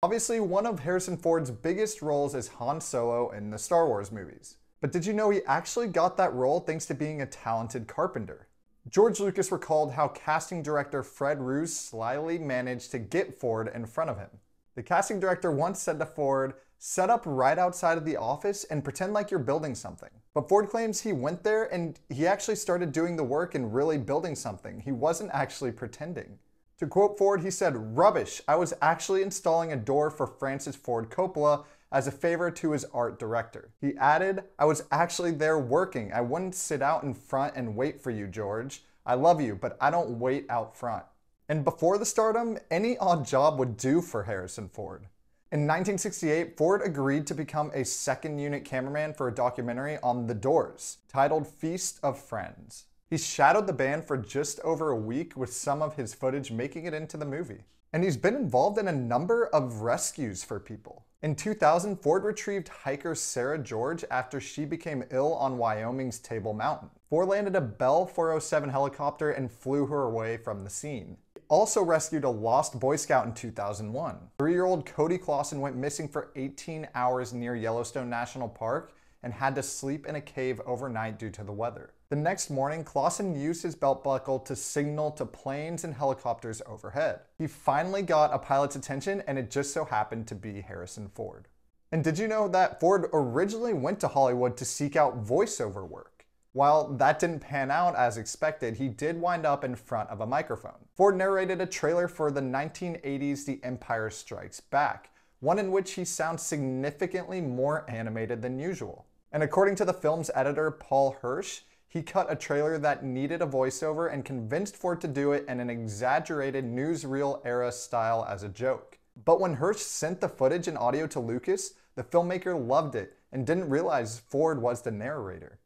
Obviously, one of Harrison Ford's biggest roles is Han Solo in the Star Wars movies. But did you know he actually got that role thanks to being a talented carpenter? George Lucas recalled how casting director Fred Roos slyly managed to get Ford in front of him. The casting director once said to Ford, "Set up right outside of the office and pretend like you're building something." But Ford claims he went there and he actually started doing the work and really building something. He wasn't actually pretending. To quote Ford, he said, "Rubbish. I was actually installing a door for Francis Ford Coppola as a favor to his art director." He added, "I was actually there working. I wouldn't sit out in front and wait for you, George. I love you, but I don't wait out front." And before the stardom, any odd job would do for Harrison Ford. In 1968, Ford agreed to become a second unit cameraman for a documentary on The Doors, titled Feast of Friends. He shadowed the band for just over a week, with some of his footage making it into the movie. And he's been involved in a number of rescues for people. In 2000, Ford retrieved hiker Sarah George after she became ill on Wyoming's Table Mountain. Ford landed a Bell 407 helicopter and flew her away from the scene. He also rescued a lost Boy Scout in 2001. 3-year-old Cody Clausen went missing for 18 hours near Yellowstone National Park and had to sleep in a cave overnight due to the weather. The next morning, Clausen used his belt buckle to signal to planes and helicopters overhead. He finally got a pilot's attention, and it just so happened to be Harrison Ford. And did you know that Ford originally went to Hollywood to seek out voiceover work? While that didn't pan out as expected, he did wind up in front of a microphone. Ford narrated a trailer for the 1980s The Empire Strikes Back, one in which he sounds significantly more animated than usual. And according to the film's editor, Paul Hirsch, he cut a trailer that needed a voiceover and convinced Ford to do it in an exaggerated newsreel era style as a joke. But when Hirsch sent the footage and audio to Lucas, the filmmaker loved it and didn't realize Ford was the narrator.